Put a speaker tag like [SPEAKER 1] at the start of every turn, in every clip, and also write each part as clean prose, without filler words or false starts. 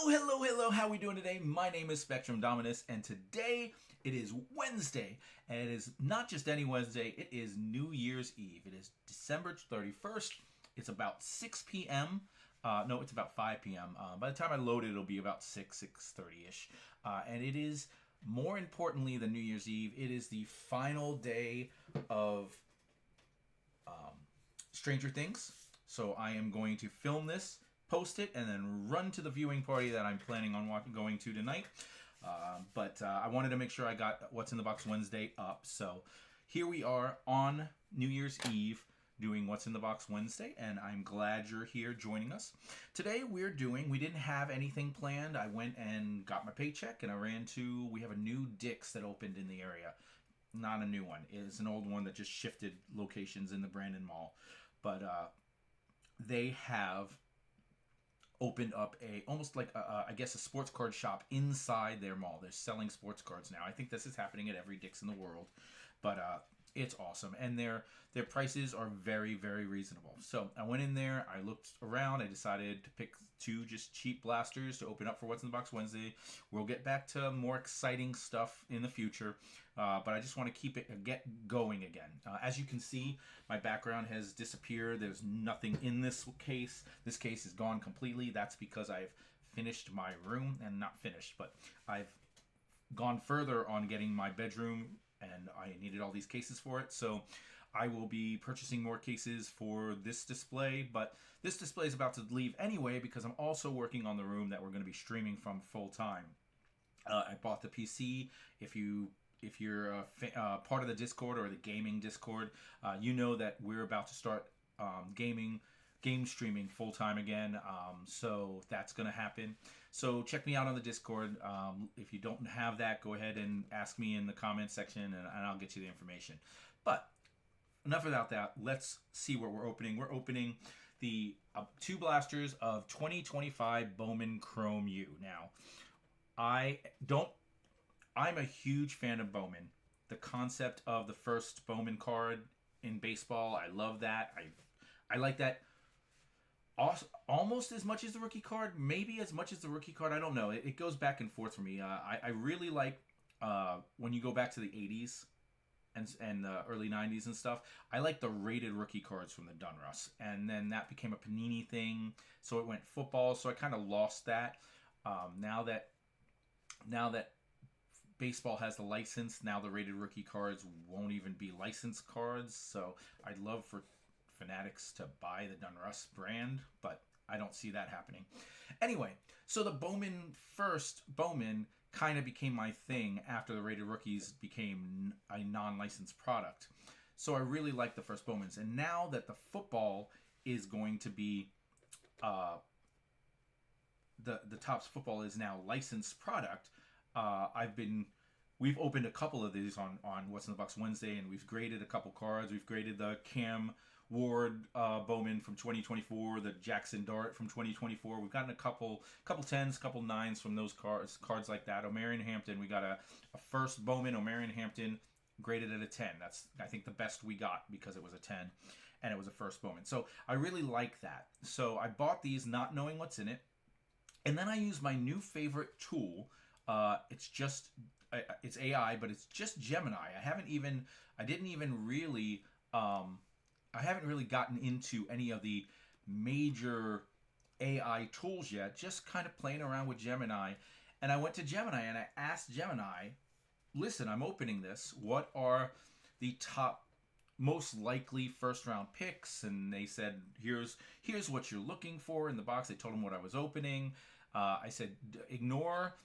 [SPEAKER 1] Hello, how we doing today? My name is Spectrum Dominus, and today it is Wednesday, and it is not just any Wednesday, it is New Year's Eve. It is December 31st. It's about 6 p.m. No, it's about 5 p.m. By the time I load it, it'll be about 6:30ish. And it is, more importantly than New Year's Eve, it is the final day of Stranger Things. So I am going to film this, post it, and then run to the viewing party that I'm planning on going to tonight. But I wanted to make sure I got What's in the Box Wednesday up. So here we are on New Year's Eve doing What's in the Box Wednesday, and I'm glad you're here joining us. Today we didn't have anything planned. I went and got my paycheck, and we have a new Dick's that opened in the area. Not a new one. It's an old one that just shifted locations in the Brandon Mall. But they have opened up almost like I guess a sports card shop inside their mall. They're selling sports cards now. I think this is happening at every Dick's in the world, but it's awesome, and their prices are very, very reasonable. So I went in there, I looked around, I decided to pick two just cheap blasters to open up for What's in the Box Wednesday. We'll get back to more exciting stuff in the future, but I just want to get going again. As you can see, my background has disappeared. There's nothing in this case. This case is gone completely. That's because I've finished my room, and not finished, but I've gone further on getting my bedroom, and I needed all these cases for it. So I will be purchasing more cases for this display, but this display is about to leave anyway because I'm also working on the room that we're going to be streaming from full time. I bought the PC. If you're part of the Discord or the gaming Discord, you know that we're about to start game streaming full time again. So that's going to happen. So check me out on the Discord. If you don't have that, go ahead and ask me in the comment section, and I'll get you the information. But enough about that. Let's see what we're opening. We're opening the two blasters of 2025 Bowman Chrome U. Now, I'm a huge fan of Bowman. The concept of the first Bowman card in baseball, I love that. I like that almost as much as the rookie card, maybe as much as the rookie card. I don't know. It goes back and forth for me. I really like when you go back to the 80s and the early 90s and stuff. I like the rated rookie cards from the Donruss, and then that became a Panini thing, so it went football. So I kind of lost that. Now that baseball has the license, now the rated rookie cards won't even be licensed cards. So I'd love for Fanatics to buy the Donruss brand, but I don't see that happening. Anyway, so the first Bowman kind of became my thing after the rated rookies became a non-licensed product. So I really like the first Bowmans. And now that the football is going to be the Topps football is now licensed product, we've opened a couple of these on What's in the Box Wednesday, and we've graded a couple cards. We've graded the Cam Ward Bowman from 2024, the Jackson Dart from 2024. We've gotten a couple 10s, couple 9s from those cards like that. Omarion Hampton, we got a first Bowman Omarion Hampton graded at a 10. That's, I think, the best we got because it was a 10 and it was a first Bowman. So I really like that. So I bought these not knowing what's in it, and then I used my new favorite tool. It's AI, but it's just Gemini. I haven't really gotten into any of the major AI tools yet, just kind of playing around with Gemini. And I went to Gemini and I asked Gemini, listen, I'm opening this. What are the top most likely first round picks? And they said, here's what you're looking for in the box. I told them what I was opening. I said, ignore.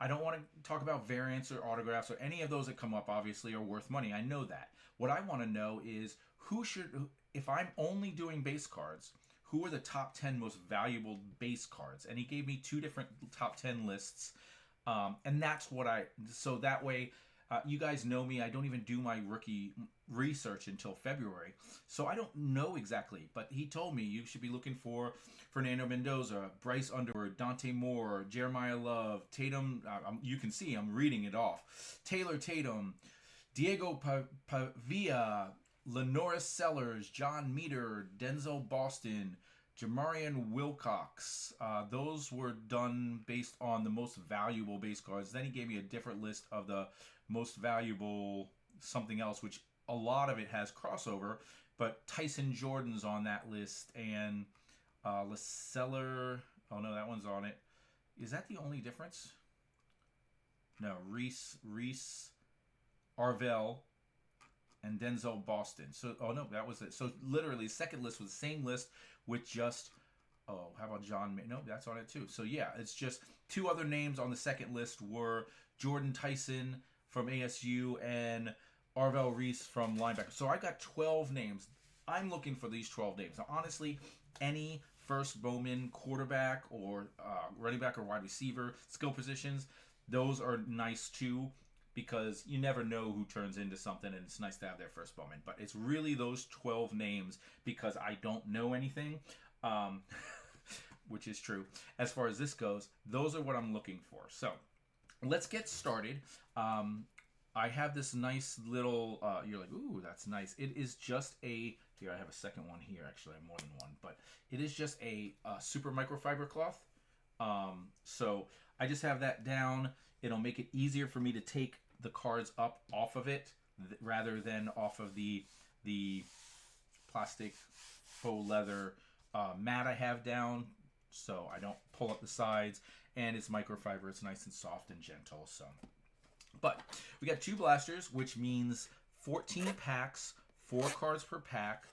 [SPEAKER 1] I don't want to talk about variants or autographs or any of those that come up, obviously, are worth money. I know that. What I want to know is if I'm only doing base cards, who are the top 10 most valuable base cards? And he gave me two different top 10 lists. And that's so that way, you guys know me. I don't even do my rookie research until February. So I don't know exactly. But he told me you should be looking for Fernando Mendoza, Bryce Underwood, Dante Moore, Jeremiah Love, Tatum. You can see I'm reading it off. Taylor Tatum, Diego Pavia, Lenoris Sellers, John Meter, Denzel Boston, Jamarian Wilcox. Those were done based on the most valuable base cards. Then he gave me a different list of the most valuable something else, which a lot of it has crossover. But Tyson Jordan's on that list, and LaSeller. Oh no, that one's on it. Is that the only difference? No, Reese, Arvell, and Denzel Boston. So, oh no, that was it. So literally, second list was the same list with just, oh, how about John? No, that's on it too. So yeah, it's just two other names on the second list were Jordan Tyson from ASU and Arvell Reese from linebacker. So I got 12 names. I'm looking for these 12 names. Now, honestly, any first Bowman quarterback or running back or wide receiver skill positions, those are nice too, because you never know who turns into something, and it's nice to have their first Bowman. But it's really those 12 names because I don't know anything, which is true. As far as this goes, those are what I'm looking for. So let's get started. I have this nice little, you're like, ooh, that's nice. It is just a, here I have a second one here. Actually, I have more than one. But it is just a super microfiber cloth. So I just have that down. It'll make it easier for me to take the cards up off of it rather than off of the plastic faux leather mat I have down, so I don't pull up the sides, and it's microfiber. It's nice and soft and gentle. So, but we got 2 blasters, which means 14 packs, 4 cards per pack.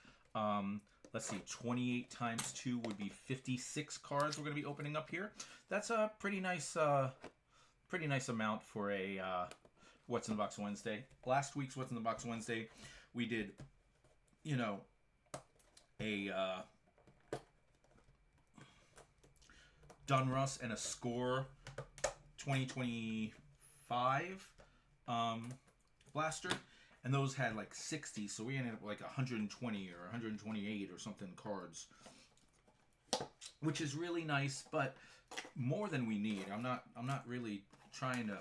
[SPEAKER 1] Let's see, 28 times 2 would be 56 cards we're going to be opening up here. That's a pretty nice amount for a What's in the Box Wednesday. Last week's What's in the Box Wednesday, we did, you know, a Dunruss and a Score 2025 blaster, and those had like 60, so we ended up like 120 or 128 or something cards, which is really nice, but more than we need. I'm not really trying to.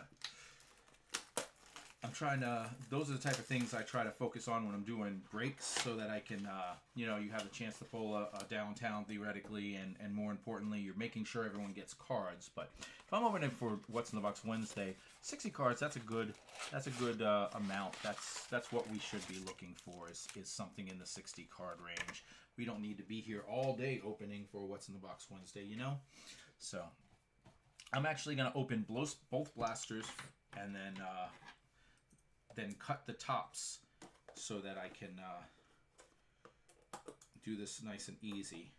[SPEAKER 1] Those are the type of things I try to focus on when I'm doing breaks, so that I can, you have a chance to pull a downtown theoretically, and more importantly, you're making sure everyone gets cards. But if I'm opening for What's in the Box Wednesday, 60 cards, that's a good amount. That's what we should be looking for, is something in the 60 card range. We don't need to be here all day opening for What's in the Box Wednesday, So I'm actually going to open both blasters, and then cut the tops so that I can do this nice and easy.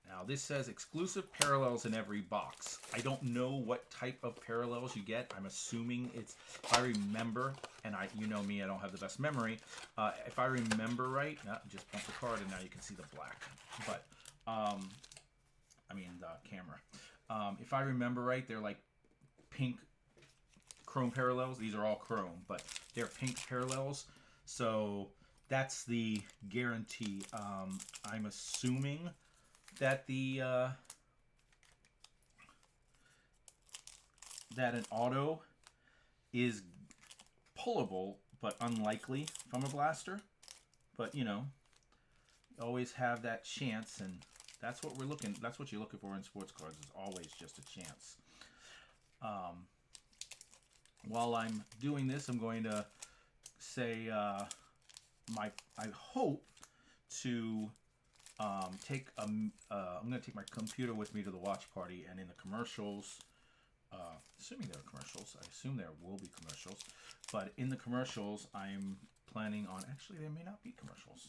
[SPEAKER 1] Now this says exclusive parallels in every box. I don't know what type of parallels you get. I'm assuming it's, if I remember, and you know me, I don't have the best memory. If I remember right, just bump the card and now you can see the black. But the camera. If I remember right, they're like pink chrome parallels. These are all chrome, but they're pink parallels. So that's the guarantee. I'm assuming that that an auto is pullable, but unlikely from a blaster. But always have that chance, and that's what you're looking for in sports cards, is always just a chance. While I'm doing this, I'm going to say I hope to I'm going to take my computer with me to the watch party, and in the commercials, assuming there are commercials, I assume there will be commercials, but in the commercials, I'm planning on, actually there may not be commercials.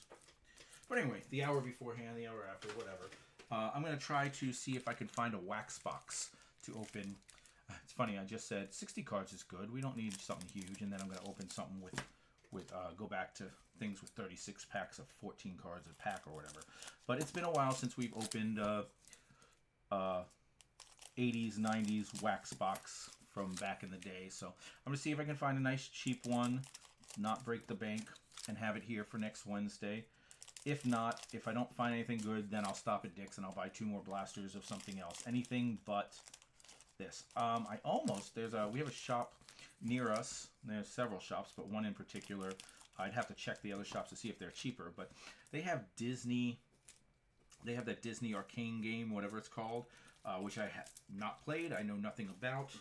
[SPEAKER 1] But anyway, the hour beforehand, the hour after, whatever. I'm going to try to see if I can find a wax box to open. It's funny, I just said 60 cards is good. We don't need something huge. And then I'm going to open something with go back to things with 36 packs of 14 cards a pack or whatever. But it's been a while since we've opened 80s, 90s wax box from back in the day. So I'm going to see if I can find a nice cheap one, not break the bank, and have it here for next Wednesday. If not, if I don't find anything good, then I'll stop at Dick's and I'll buy 2 more blasters of something else. Anything but this. We have a shop near us. There's several shops, but one in particular. I'd have to check the other shops to see if they're cheaper. But they have Disney. They have that Disney arcane game, whatever it's called, which I have not played. I know nothing about,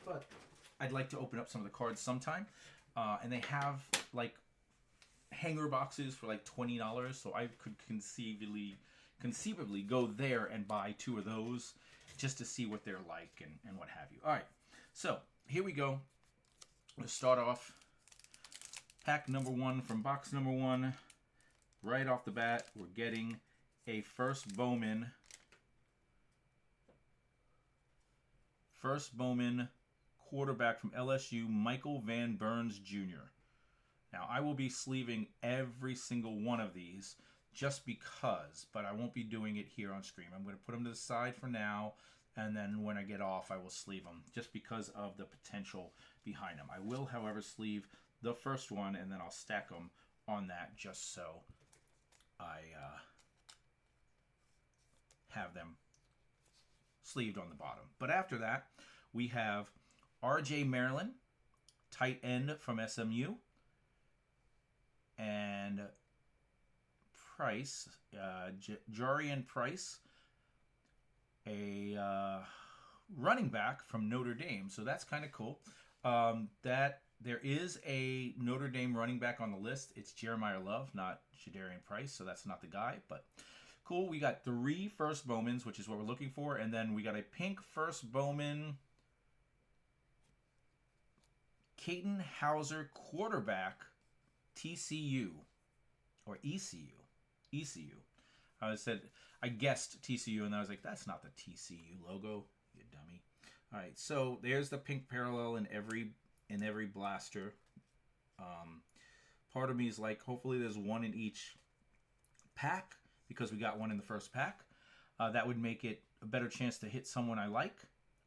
[SPEAKER 1] but I'd like to open up some of the cards sometime. And they have like hanger boxes for like $20, so I could conceivably go there and buy 2 of those just to see what they're like and what have you. All right, so here we go. Let's start off pack number 1 from box number 1. Right off the bat, we're getting a first Bowman quarterback from LSU, Michael Van Burns Jr. Now, I will be sleeving every single one of these just because, but I won't be doing it here on screen. I'm going to put them to the side for now, and then when I get off, I will sleeve them just because of the potential behind them. I will, however, sleeve the first one, and then I'll stack them on that just so I have them sleeved on the bottom. But after that, we have R.J. Maryland, tight end from SMU, and Price, Jarian Price, a running back from Notre Dame. So that's kind of cool. That there is a Notre Dame running back on the list. It's Jeremiah Love, not Jadarian Price. So that's not the guy, but cool. We got 3 first Bowmans, which is what we're looking for. And then we got a pink first Bowman, Caden Hauser, quarterback, TCU or ECU. I guessed TCU, and I was like, that's not the TCU logo, you dummy. All right, so there's the pink parallel in every blaster. Part of me is like, hopefully there's one in each pack because we got one in the first pack. That would make it a better chance to hit someone I like,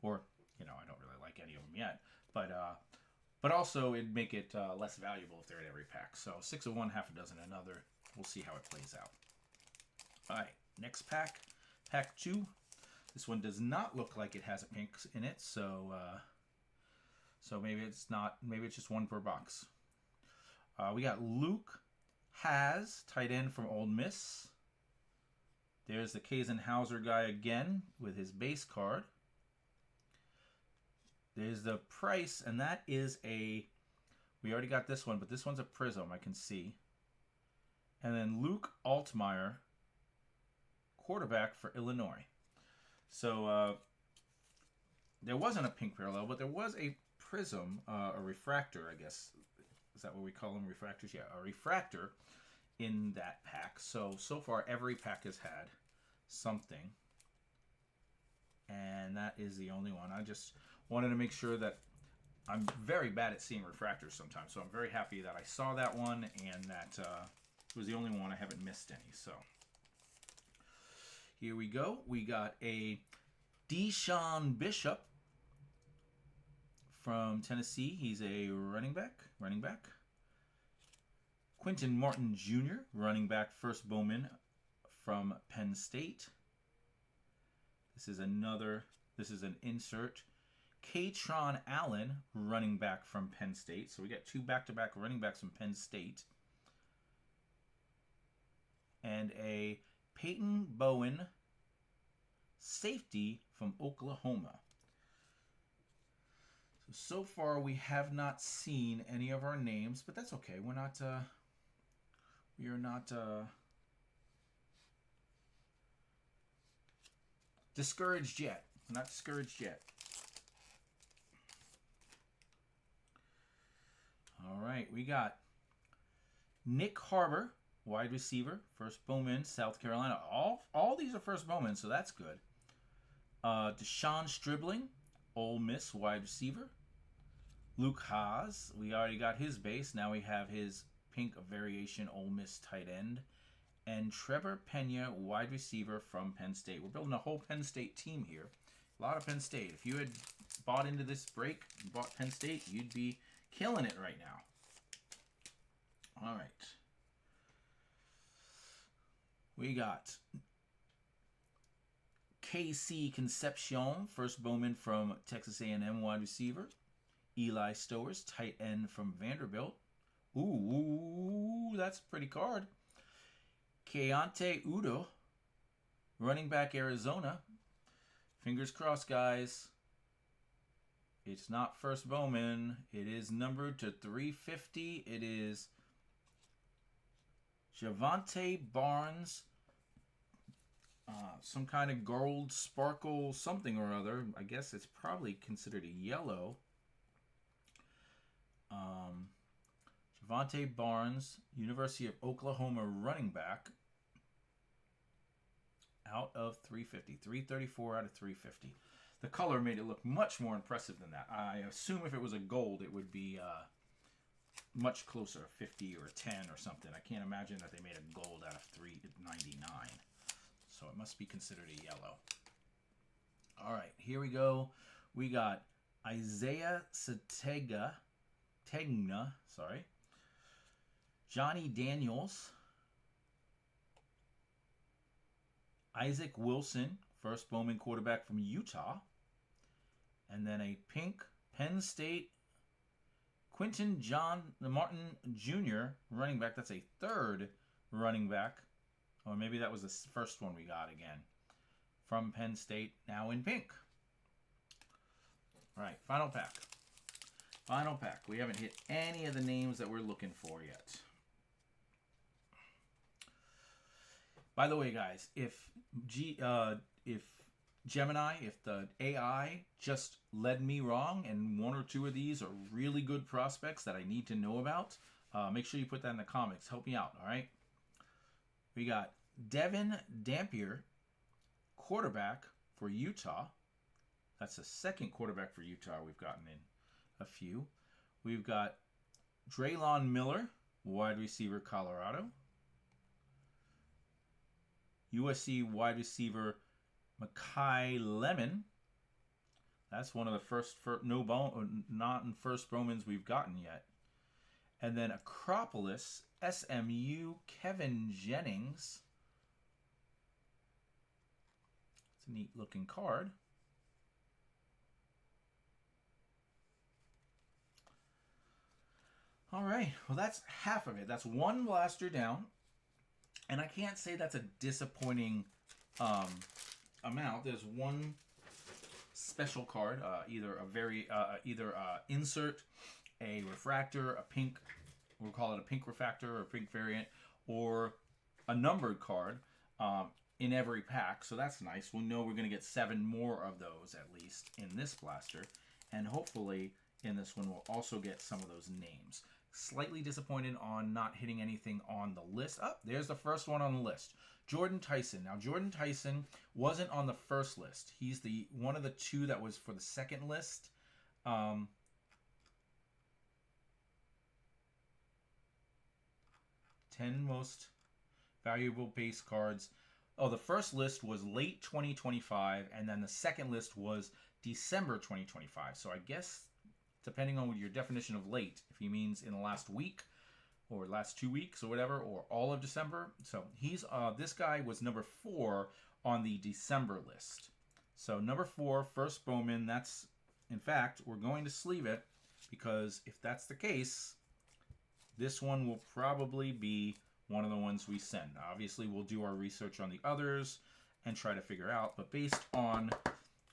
[SPEAKER 1] or I don't really like any of them yet, but also it'd make it less valuable if they're in every pack. So 6 of one, half a dozen another. We'll see how it plays out. All right, next pack, pack 2. This one does not look like it has a pink in it, so maybe it's not. Maybe it's just one per box. We got Luke Hasz, tight end from Ole Miss. There's the Kazen Hauser guy again with his base card. There's the Price, and that is we already got this one, but this one's a prism, I can see. And then Luke Altmaier, quarterback for Illinois. So there wasn't a pink parallel, but there was a prism, a refractor, I guess. Is that what we call them, refractors? Yeah, a refractor in that pack. So far every pack has had something. And that is the only one. I just wanted to make sure that I'm very bad at seeing refractors sometimes. So I'm very happy that I saw that one and that it was the only one. I haven't missed any. So here we go. We got a Deshaun Bishop from Tennessee. He's a running back. Quinton Martin Jr., running back, first Bowman from Penn State. This is an insert. Katron Allen, running back from Penn State. So we got 2 back-to-back running backs from Penn State. And a Peyton Bowen, safety from Oklahoma. So far we have not seen any of our names, but that's okay. We are not discouraged yet. We're not discouraged yet. All right, we got Nick Harbor, wide receiver, first Bowman, South Carolina. All these are first Bowman, so that's good. Deshaun Stribling, Ole Miss, wide receiver. Luke Hasz, we already got his base. Now we have his pink variation Ole Miss tight end. And Trevor Pena, wide receiver from Penn State. We're building a whole Penn State team here. A lot of Penn State. If you had bought into this break and bought Penn State, you'd be killing it right now. All right. We got KC Concepcion, first Bowman from Texas A&M, wide receiver. Eli Stowers, tight end from Vanderbilt. Ooh, that's a pretty card. Keontae Udo, running back Arizona. Fingers crossed, guys. It's not first Bowman. It is numbered to 350. It is Javante Barnes. Some kind of gold sparkle something or other. I guess it's probably considered a yellow. Javante Barnes, University of Oklahoma running back. Out of 350. 334 out of 350. The color made it look much more impressive than that. I assume if it was a gold, it would be much closer, 50 or 10 or something. I can't imagine that they made a gold out of 399. So it must be considered a yellow. All right, here we go. We got Isaiah Tegna, Johnny Daniels, Isaac Wilson, first Bowman quarterback from Utah, and then a pink Penn State Quinton John Martin Jr. running back. That's a third running back. Or maybe that was the first one we got again. From Penn State, now in pink. All right, final pack. Final pack. We haven't hit any of the names that we're looking for yet. By the way, guys, if Gemini, if the AI just led me wrong and one or two of these are really good prospects that I need to know about, make sure you put that in the comments. Help me out, all right? We got Devin Dampier, quarterback for Utah. That's the second quarterback for Utah we've gotten in a few. We've got Draylon Miller, wide receiver, Colorado. USC wide receiver, Makai Lemon. That's one of the first not in first Bowmans we've gotten yet. And then Acropolis, SMU, Kevin Jennings. It's a neat looking card. All right, well, that's half of it. That's one blaster down. And I can't say that's a disappointing amount. There's one special card, either insert a refractor, a pink, we'll call it a pink refractor or a pink variant, or a numbered card in every pack. So that's nice. We'll know we're going to get 7 more of those at least in this blaster. And hopefully in this one we'll also get some of those names. Slightly disappointed on not hitting anything on the list. Oh, there's the first one on the list. Jordan Tyson. Now, Jordan Tyson wasn't on the first list. He's the one of the two that was for the second list. 10 most valuable base cards. Oh, the first list was late 2025, and then the second list was December 2025. So I guess, depending on your definition of late, if he means in the last week or last 2 weeks or whatever, or all of December. So he's this guy was number 4 on the December list. So number 4, first Bowman. That's, in fact, we're going to sleeve it, because if that's the case, this one will probably be one of the ones we send. Obviously, we'll do our research on the others and try to figure out, but based on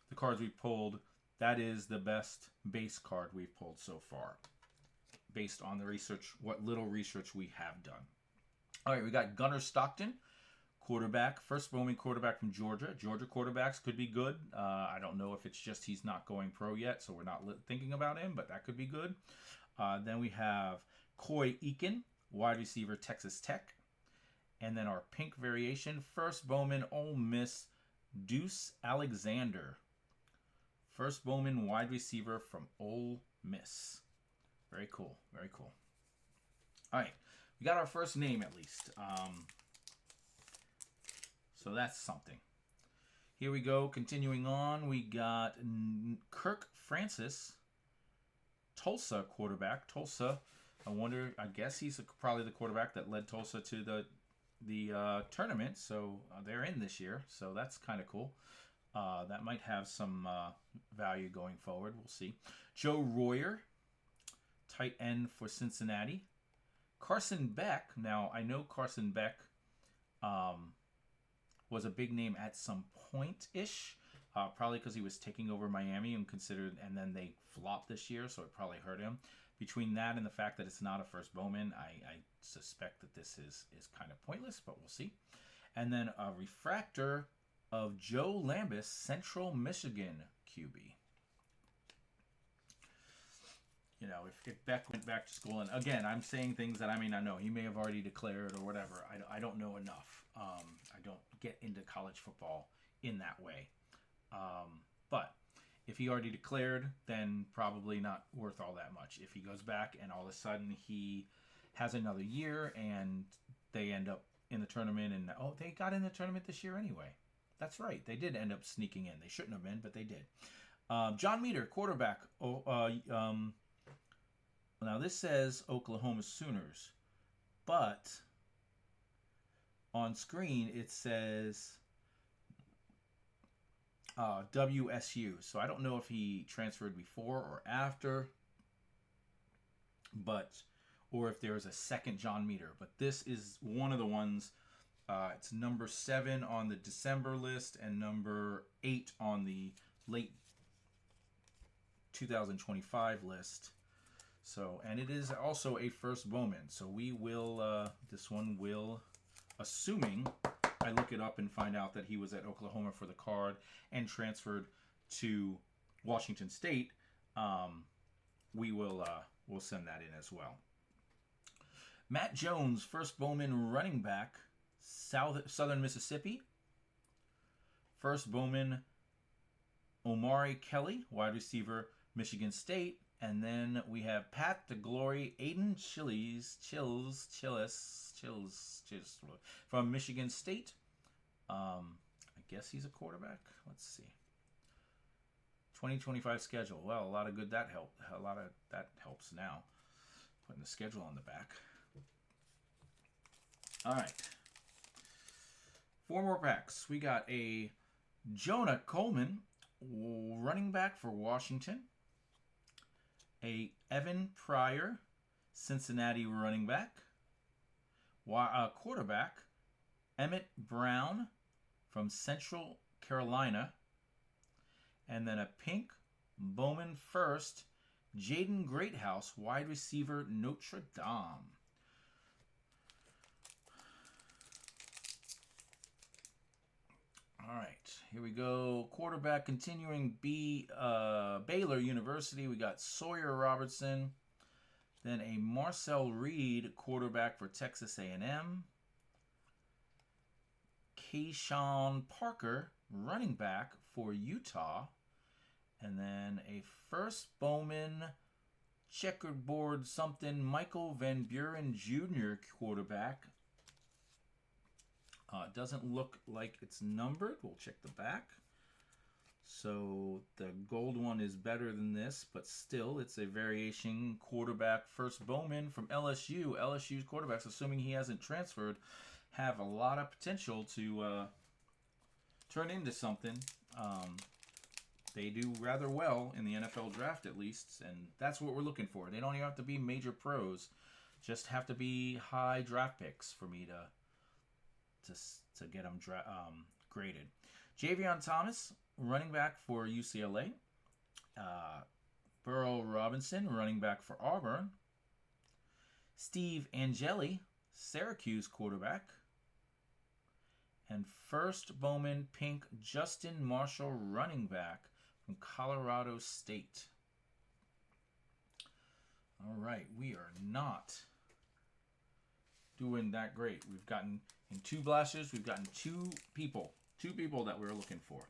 [SPEAKER 1] the cards we pulled, that is the best base card we've pulled so far, based on the research, what little research we have done. All right, we got Gunnar Stockton, quarterback, first Bowman quarterback from Georgia. Georgia quarterbacks could be good. I don't know if it's just he's not going pro yet, so we're not thinking about him, but that could be good. Then we have Coy Eakin, wide receiver, Texas Tech. And then our pink variation, first Bowman, Ole Miss, Deuce Alexander. First Bowman wide receiver from Ole Miss. Very cool. Very cool. All right. We got our first name at least. So that's something. Here we go. Continuing on, we got Kirk Francis, Tulsa quarterback. Tulsa, I guess he's probably the quarterback that led Tulsa to the tournament. So they're in this year. So that's kind of cool. That might have some value going forward. We'll see. Joe Royer, tight end for Cincinnati. Carson Beck. Now, I know Carson Beck was a big name at some point-ish. Probably because he was taking over Miami and then they flopped this year, so it probably hurt him. Between that and the fact that it's not a first Bowman, I suspect that this is kind of pointless, but we'll see. And then a refractor of Joe Lambus, Central Michigan QB. You know, if Beck went back to school, and again, I'm saying things that I may not know. He may have already declared or whatever. I don't know enough. I don't get into college football in that way. But if he already declared, then probably not worth all that much. If he goes back and all of a sudden he has another year and they end up in the tournament and, they got in the tournament this year anyway. That's right. They did end up sneaking in. They shouldn't have been, but they did. John Meter, quarterback. Now this says Oklahoma Sooners, but on screen it says WSU. So I don't know if he transferred before or after, or if there's a second John Meter. But this is one of the ones. It's number 7 on the December list and number 8 on the late 2025 list. So, and it is also a first Bowman. So we will, this one will, assuming I look it up and find out that he was at Oklahoma for the card and transferred to Washington State, we'll send that in as well. Matt Jones, first Bowman running back, Southern Mississippi. First Bowman, Omari Kelly, wide receiver, Michigan State. And then we have Pat the Glory, Aiden Chillis from Michigan State. I guess he's a quarterback. Let's see. 2025 schedule. Well, a lot of that helps now. Putting the schedule on the back. All right. 4 more packs. We got a Jonah Coleman, running back for Washington. A Evan Pryor, Cincinnati running back. Quarterback, Emmett Brown from Central Carolina. And then a pink Bowman first, Jaden Greathouse, wide receiver, Notre Dame. All right, here we go. Quarterback continuing Baylor University. We got Sawyer Robertson. Then a Marcel Reed, quarterback for Texas A&M. Keyshawn Parker, running back for Utah. And then a first Bowman checkerboard something, Michael Van Buren Jr., quarterback. Doesn't look like it's numbered. We'll check the back. So the gold one is better than this, but still it's a variation quarterback. First Bowman from LSU. LSU's quarterbacks, assuming he hasn't transferred, have a lot of potential to turn into something. They do rather well in the NFL draft, at least, and that's what we're looking for. They don't even have to be major pros, just have to be high draft picks for me to get them graded. Javion Thomas, running back for UCLA. Burrow Robinson, running back for Auburn. Steve Angeli, Syracuse quarterback. And first Bowman pink, Justin Marshall, running back from Colorado State. All right, we are not doing that great. We've gotten, in 2 blasters, we've gotten two people that we were looking for.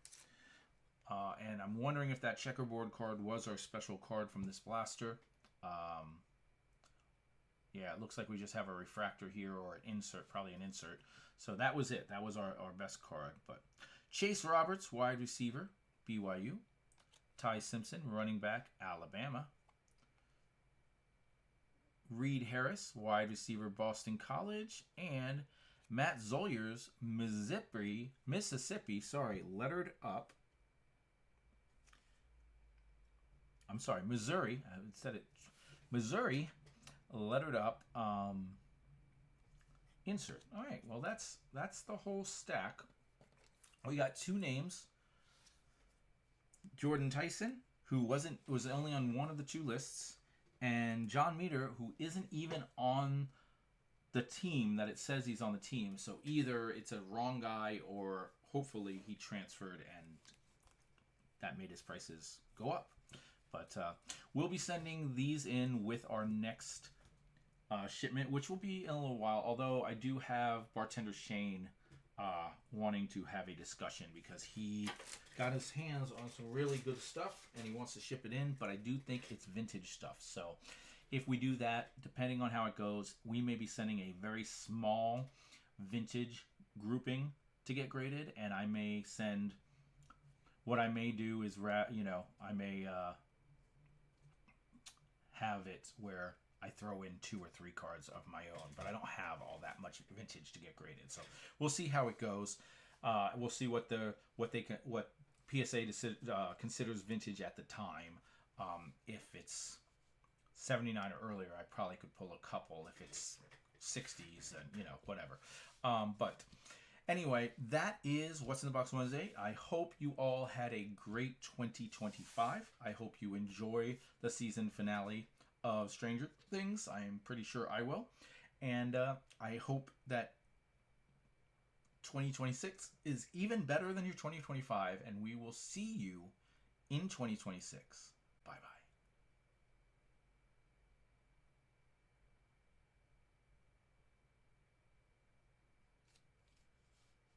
[SPEAKER 1] And I'm wondering if that checkerboard card was our special card from this blaster. Yeah, it looks like we just have a refractor here or an insert, probably an insert. So that was it. That was our best card. But Chase Roberts, wide receiver, BYU. Ty Simpson, running back, Alabama. Reed Harris, wide receiver, Boston College. And Matt Zollers, Mississippi, lettered up. I'm sorry, Missouri. I said it. Missouri, lettered up. Insert. All right. Well, that's the whole stack. We got two names. Jordan Tyson, who was only on one of the two lists, and John Meter, who isn't even on the team that it says he's on the team. So either it's a wrong guy, or hopefully he transferred and that made his prices go up. But we'll be sending these in with our next shipment, which will be in a little while. Although I do have Bartender Shane wanting to have a discussion because he got his hands on some really good stuff and he wants to ship it in. But I do think it's vintage stuff. So if we do that, depending on how it goes, we may be sending a very small vintage grouping to get graded, and I may send. What I may do is, I may have it where I throw in 2 or 3 cards of my own, but I don't have all that much vintage to get graded. So we'll see how it goes. We'll see what PSA considers vintage at the time. If it's 79 or earlier, I probably could pull a couple. If it's 60s, then whatever. But anyway, that is What's in the Box Wednesday. I hope you all had a great 2025. I hope you enjoy the season finale of Stranger Things. I am pretty sure I will. And I hope that 2026 is even better than your 2025. And we will see you in 2026. Bye-bye.